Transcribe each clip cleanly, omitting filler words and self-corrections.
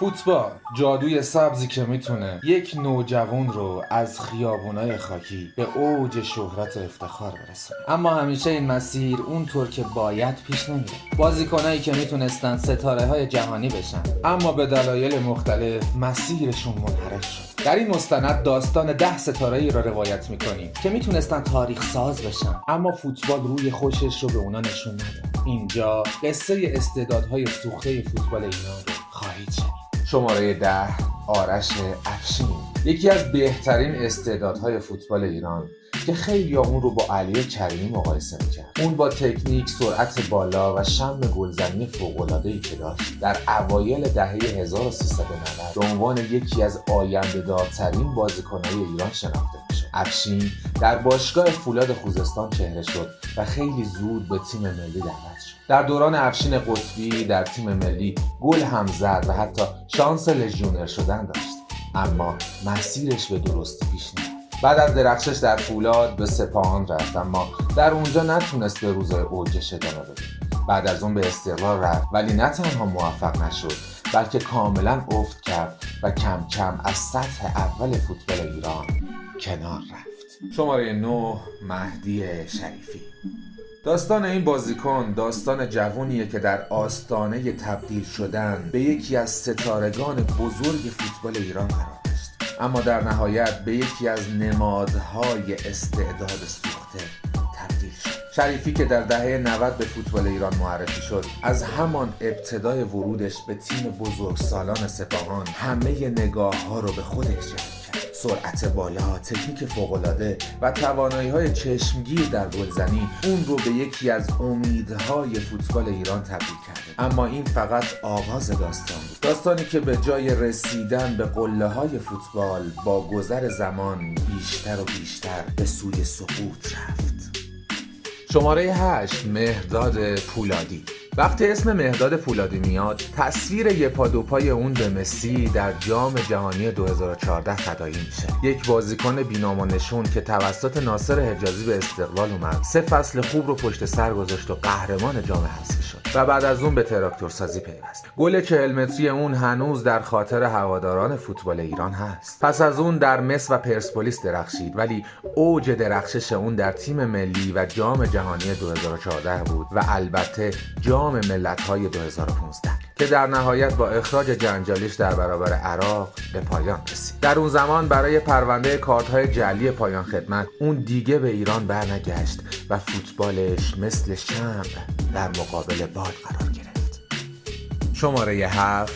فوتبال جادوی سبزی که میتونه یک نوجوان رو از خیابونای خاکی به اوج شهرت و افتخار برسونه، اما همیشه این مسیر اونطور که باید پیش نمیره. بازیکنایی که میتونستن ستاره های جهانی بشن اما به دلایل مختلف مسیرشون منحرف شد. در این مستند داستان 10 ستاره‌ای را روایت میکنیم که میتونستن تاریخ ساز بشن اما فوتبال روی خوشش رو به اونا نشون نداد. اینجا قصه استعدادهای سوخته فوتبال ایران رو خواهید شنید. شماره 10 آرش افشین، یکی از بهترین استعدادهای فوتبال ایران که خیلی اون رو با علی کریمی مقایسه میکرد. اون با تکنیک، سرعت بالا و شم گلزنی فوق‌العاده‌ای که داشت در اوایل دهه 1390 به عنوان یکی از آینده‌دارترین بازیکن‌های ایران شناخته میشد. افشین در باشگاه فولاد خوزستان چهره شد و خیلی زود به تیم ملی دعوت شد. در دوران افشین قطبی در تیم ملی گل هم زد و حتی شانس لژیونر شدن داشت، اما مسیرش به درستی پیش نرفت. بعد از درخشش در فولاد به سپاهان رفت، اما در اونجا نتونست به روزای اوجش ادامه بده. بعد از اون به استقلال رفت، ولی نه تنها موفق نشد بلکه کاملا افت کرد و کم کم از سطح اول فوتبال ایران کنار رفت. شماره 9 مهدی شریفی. داستان این بازیکن داستان جوونیه که در آستانه تبدیل شدن به یکی از ستارگان بزرگ فوتبال ایران قرار داشت، اما در نهایت به یکی از نمادهای استعداد سوخته تبدیل شد. شریفی که در دهه 90 به فوتبال ایران معرفی شد، از همان ابتدای ورودش به تیم بزرگسالان سپاهان همه نگاه‌ها رو به خودش جلب کرد. سرعت بالا، تکنیک فوق‌العاده و توانایی‌های چشمگیر در گلزنی اون رو به یکی از امیدهای فوتبال ایران تبدیل کرده. اما این فقط آغاز داستان بود، داستانی که به جای رسیدن به قله‌های فوتبال با گذر زمان بیشتر و بیشتر به سوی سقوط رفت. شماره 8 مهرداد پولادی. وقتی اسم مهرداد پولادی میاد، تصویر یه پا دو پای اون به مسی در جام جهانی 2014 تداعی میشه. یک بازیکن بی‌نام و نشون که توسط ناصر حجازی به استقلال اومد، 3 فصل خوب رو پشت سر گذاشت و قهرمان جام حذفی شد و بعد از اون به تراکتورسازی پیوست. گل 40 متری اون هنوز در خاطر هواداران فوتبال ایران هست. پس از اون در مس و پرسپولیس درخشید، ولی اوج درخشش اون در تیم ملی و جام جهانی 2014 بود و البته جام ملت‌های 2015 که در نهایت با اخراج جنجالیش در برابر عراق به پایان رسید. در اون زمان برای پرونده کارت‌های جعلی پایان خدمت اون دیگه به ایران برنگشت و فوتبالش مثل شمع در مقابل باد قرار گرفت. شماره 7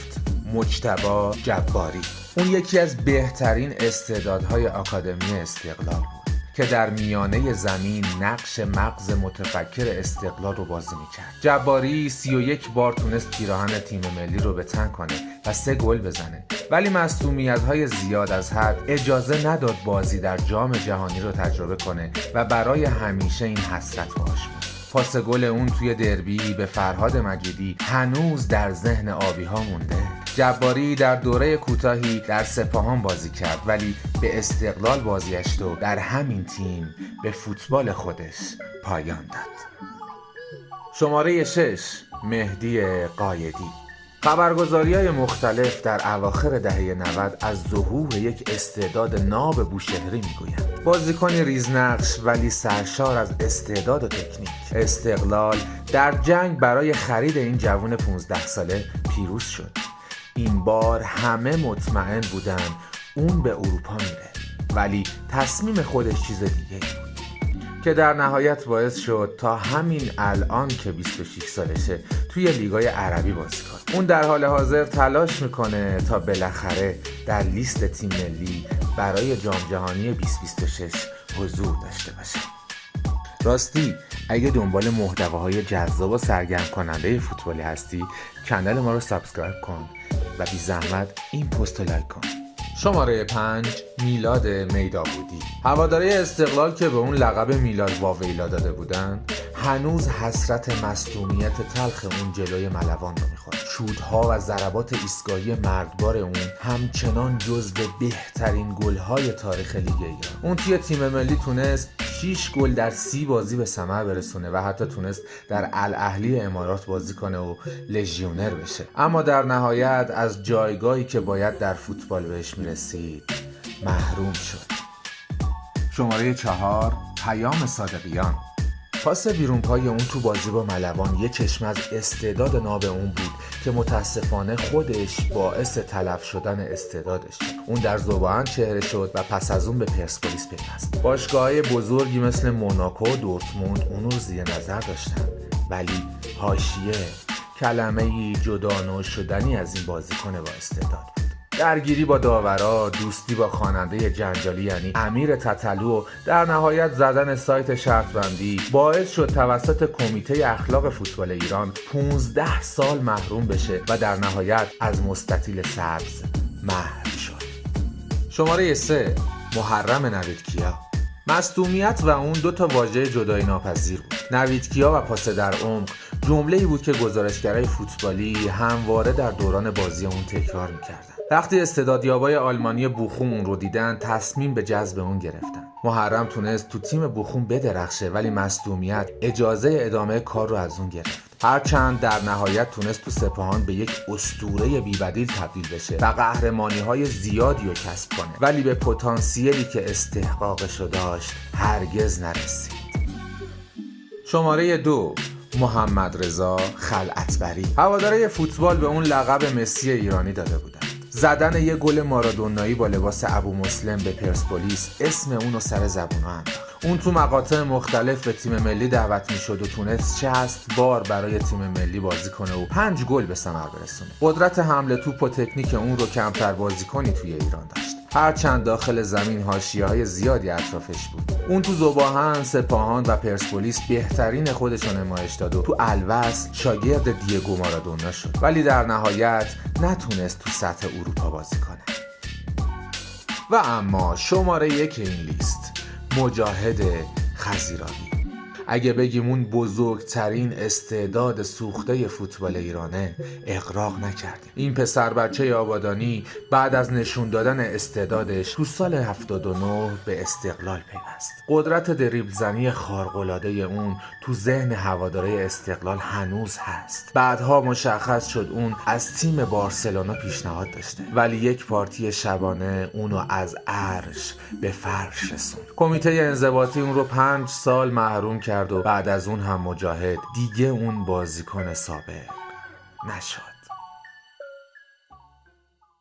مجتبی جباری. اون یکی از بهترین استعدادهای آکادمی استقلال بود که در میانه زمین نقش مغز متفکر استقلال رو بازی میکرد. جباری 31 بار تونست پیراهن تیم ملی رو به تن کنه و 3 گل بزنه، ولی معصومیت‌های زیاد از حد اجازه نداد بازی در جام جهانی رو تجربه کنه و برای همیشه این حسرت باش بود. پاس گل اون توی دربی به فرهاد مجیدی هنوز در ذهن آبی‌ها مونده. جباری در دوره کوتاهی در سپاهان بازی کرد، ولی به استقلال بازگشت و در همین تیم به فوتبال خودش پایان داد. شماره 6 مهدی قایدی. خبرگزاری‌های مختلف در اواخر دهه 90 از ظهور یک استعداد ناب بوشهری میگویند. بازیکنی ریزنقش ولی سرشار از استعداد و تکنیک. استقلال در جنگ برای خرید این جوان 15 ساله پیروز شد. این بار همه مطمئن بودن اون به اروپا میره، ولی تصمیم خودش چیز دیگه بود که در نهایت باعث شد تا همین الان که 26 سالشه توی لیگای عربی بازی کنه. اون در حال حاضر تلاش میکنه تا بالاخره در لیست تیم ملی برای جام جهانی 2026 حضور داشته باشه. راستی اگه دنبال محتواهای جذاب و سرگرم کننده فوتبالی هستی، کانال ما رو سابسکرایب کن و بی زحمت این پست رو لایک کن. شماره 5 میلاد میدابودی. هواداری استقلال که به اون لقب میلاد واویلا داده بودن، هنوز حسرت مصدومیت تلخ اون جلوی ملوان رو میخوره. شوت‌ها و ضربات ایستگاهی مردبار اون همچنان جزو بهترین گل‌های تاریخ لیگ ایران. اون توی تیم ملی تونست 6 گل در 30 بازی به ثمر برسونه و حتی تونست در الاهلی امارات بازی کنه و لژیونر بشه، اما در نهایت از جایگاهی که باید در فوتبال بهش میرسید محروم شد. شماره 4 پیام صادقیان. پاس بیرون پای اون تو بازی با ملوان یک چشمه از استعداد ناب اون بود که متاسفانه خودش باعث تلف شدن استعدادش شد. اون در ذوب‌آهن چهره شد و پس از اون به پرسپولیس پیوست. باشگاه‌های بزرگی مثل موناکو و دورتموند اون رو زیر نظر داشتن، ولی حاشیه کلمه‌ای جدا نشدنی از این بازیکن با استعداد بود. درگیری با داورا، دوستی با خواننده جنجالی یعنی امیر تتلو، در نهایت زدن سایت شرط بندی باعث شد توسط کمیته اخلاق فوتبال ایران 15 سال محروم بشه و در نهایت از مستطیل سبز محو شد. شماره 3 محرم نویدکیا. مصدومیت و اون 2 تا واژه جدایی ناپذیر بود. نویدکیا و پاس در عمق جمله‌ای بود که گزارشگرای فوتبالی همواره در دوران بازی اون تکرار می‌کردن. وقتی استعدادیابای آلمانی بوخوم اون رو دیدن تصمیم به جذب اون گرفتن. محرم تونست تو تیم بوخوم بدرخشه، ولی مصدومیت اجازه ادامه کار رو از اون گرفت. هرچند در نهایت تونست تو سپاهان به یک اسطوره بی‌بدیل تبدیل بشه و قهرمانی‌های زیادی رو کسب کنه، ولی به پتانسیلی که استحقاقش رو داشت هرگز نرسید. شماره 2 محمد رضا خلعتبری. هوادارهای فوتبال به اون لقب مسی ایرانی داده بودن. زدن یه گل مارادونایی با لباس ابو مسلم به پرسپولیس اسم اون رو سر زبونا انداخت. اون تو مقاطع مختلف به تیم ملی دعوت میشد و تونست 60 بار برای تیم ملی بازی کنه و 5 گل به ثمر برسونه. قدرت حمله توپ و تکنیک اون رو کمتر بازیکنی توی ایران داشت، هرچند داخل زمین حاشیه‌های زیادی اطرافش بود. اون تو ذوب‌آهن، سپاهان و پرسپولیس بهترین خودش رو نمایش داد و تو الوصل شاگرد دیگو مارادونا شد، ولی در نهایت نتونست تو سطح اروپا بازی کنه. و اما شماره 1 این لیست مجاهد خزیرانی. اگه بگیم اون بزرگترین استعداد سوخته فوتبال ایرانه، اغراق نکردیم. این پسر بچه آبادانی بعد از نشون دادن استعدادش تو سال 79 به استقلال پیوست. قدرت دریبل زنی خارق‌العاده اون تو ذهن هواداره استقلال هنوز هست. بعدها مشخص شد اون از تیم بارسلونا پیشنهاد داشته، ولی یک پارتی شبانه اونو از عرش به فرش رسوند. کمیته انضباطی اون رو 5 سال محروم کرد و بعد از اون هم مجاهد دیگه اون بازیکن سابق نشد.